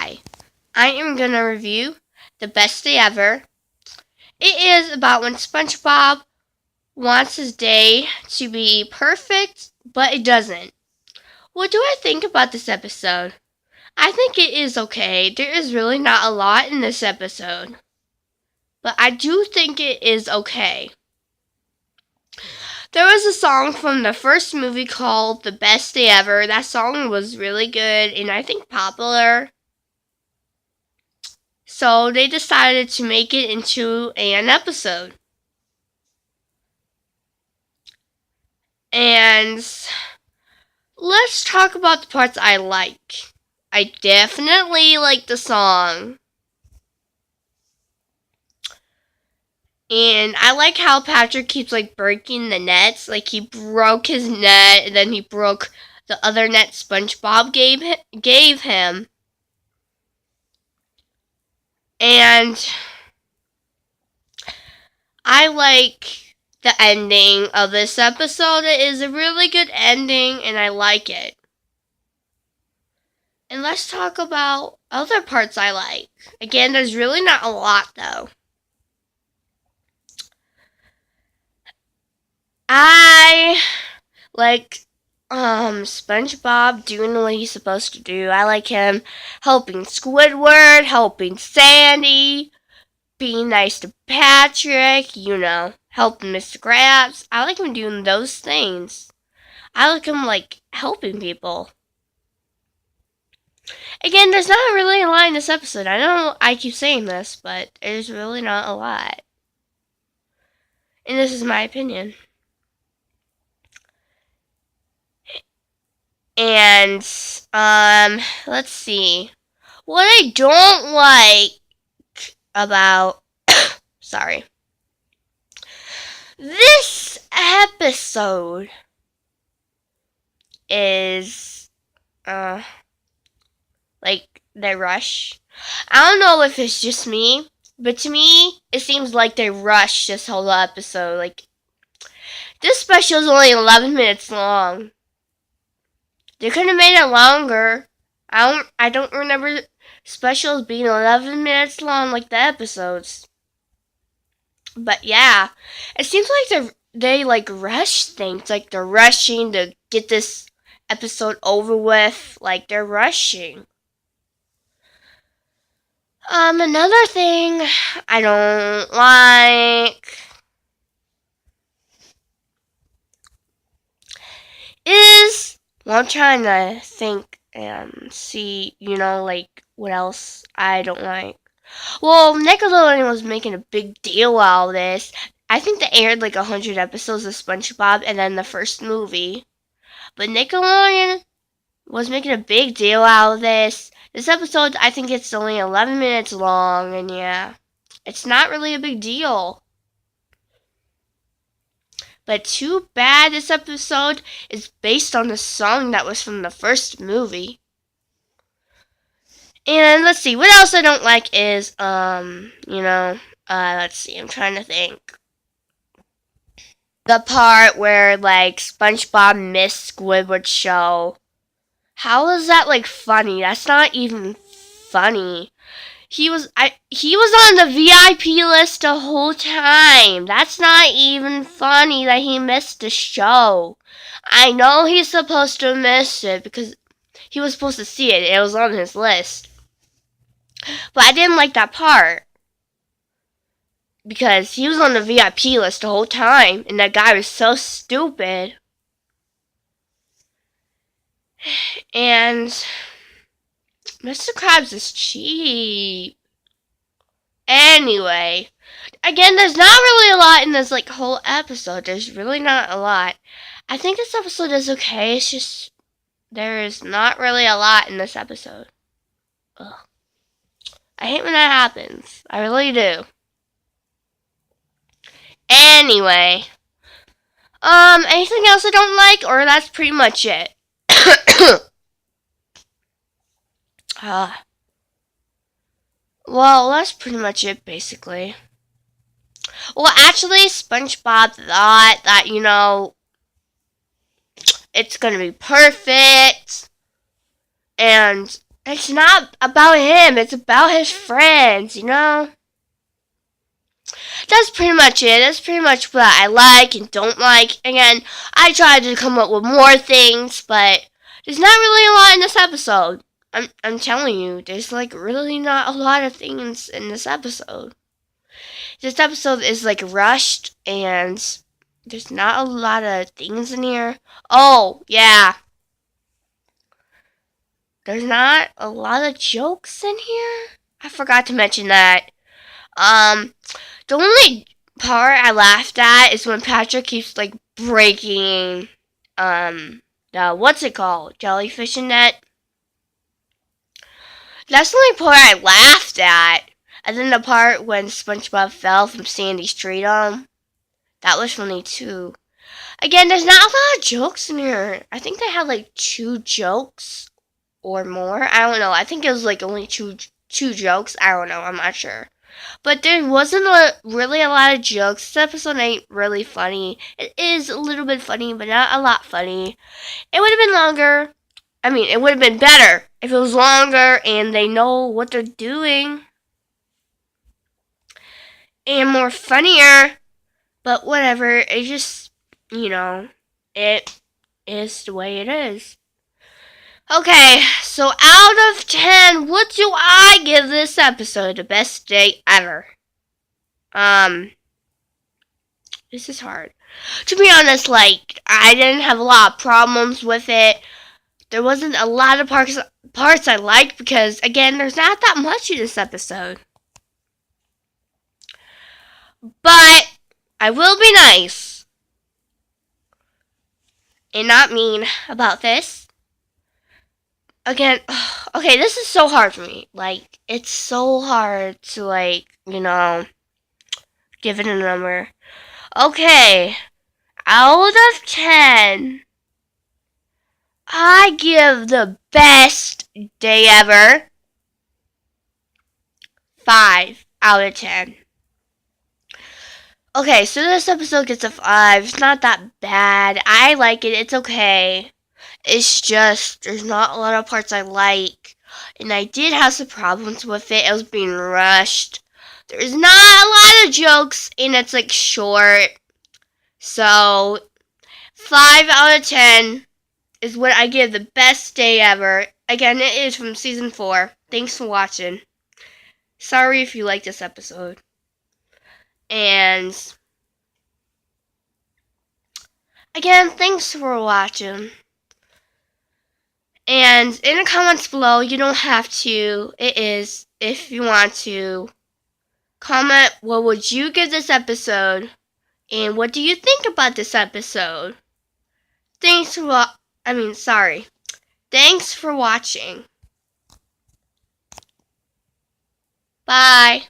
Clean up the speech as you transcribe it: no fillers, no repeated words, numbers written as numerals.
Hi, I am going to review The Best Day Ever. It is about when SpongeBob wants his day to be perfect, but it doesn't. What do I think about this episode? I think it is okay. There is really not a lot in this episode, but I do think it is okay. There was a song from the first movie called The Best Day Ever. That song was really good and I think popular. So they decided to make it into an episode. And let's talk about the parts I like. I definitely like the song. And I like how Patrick keeps breaking the nets. He broke his net and then he broke the other net SpongeBob gave him. And I like the ending of this episode. It is a really good ending and I like it. And let's talk about other parts I like. Again, there's really not a lot though. I like SpongeBob doing what he's supposed to do. I like him helping Squidward, helping Sandy, being nice to Patrick, helping Mr. Krabs. I like him doing those things. I like him helping people. Again, there's not really a lot in this episode. I know I keep saying this, but there's really not a lot. And this is my opinion. And let's see. What I don't like about sorry. This episode is the rush. I don't know if it's just me, but to me it seems like they rushed this whole episode. This special is only 11 minutes long. They could have made it longer. I don't remember specials being 11 minutes long like the episodes. But yeah, it seems like they rush things. They're rushing to get this episode over with. They're rushing. Another thing I don't like is, well, I'm trying to think and see, what else I don't like. Well, Nickelodeon was making a big deal out of this. I think they aired 100 episodes of SpongeBob and then the first movie. But Nickelodeon was making a big deal out of this. This episode, I think it's only 11 minutes long, and yeah, it's not really a big deal. But too bad this episode is based on the song that was from the first movie. And let's see, what else I don't like is, let's see, I'm trying to think. The part where, SpongeBob missed Squidward's show. How is that, funny? That's not even funny. He was on the VIP list the whole time. That's not even funny that he missed the show. I know he's supposed to miss it because he was supposed to see it. It was on his list. But I didn't like that part. Because he was on the VIP list the whole time. And that guy was so stupid. And Mr. Krabs is cheap. Anyway, again, there's not really a lot in this whole episode. There's really not a lot. I think this episode is okay. It's just there is not really a lot in this episode. Ugh. I hate when that happens. I really do. Anyway, anything else I don't like, or that's pretty much it. Well, that's pretty much it, basically. Well, actually, SpongeBob thought that, it's gonna be perfect. And It's not about him. It's about his friends, you know? That's pretty much it. That's pretty much what I like and don't like. Again, I tried to come up with more things, but there's not really a lot in this episode. I'm telling you, there's like really not a lot of things in this episode. This episode is like rushed and there's not a lot of things in here. Oh, yeah. There's not a lot of jokes in here. I forgot to mention that. Um, the only part I laughed at is when Patrick keeps like breaking the what's it called? Jellyfish net. That's the only part I laughed at. And then the part when SpongeBob fell from Sandy's tree dome. That was funny too. Again, there's not a lot of jokes in here. I think they had like 2 jokes or more. I don't know. I think it was like only two jokes. I don't know. I'm not sure. But there wasn't really a lot of jokes. This episode ain't really funny. It is a little bit funny, but not a lot funny. It would have been longer. I mean, it would have been better if it was longer and they know what they're doing. And more funnier. But whatever. It just, it is the way it is. Okay, so out of 10, what do I give this episode? The best day ever. This is hard. To be honest, like, I didn't have a lot of problems with it. There wasn't a lot of parts I liked because, again, there's not that much in this episode. But I will be nice and not mean about this. Again, okay, this is so hard for me. Like, it's so hard to, like, give it a number. Okay, out of 10, I give the best day ever 5 out of 10. Okay, so this episode gets a 5. It's not that bad. I like it. It's okay. It's just, there's not a lot of parts I like. And I did have some problems with it. It was being rushed. There's not a lot of jokes, and it's like short. So, 5 out of 10 is what I give the best day ever. Again, it is from season 4. Thanks for watching. Sorry if you like this episode. And again, thanks for watching. And in the comments below, you don't have to. It is, if you want to, comment what would you give this episode, and what do you think about this episode. Thanks for watching. Bye.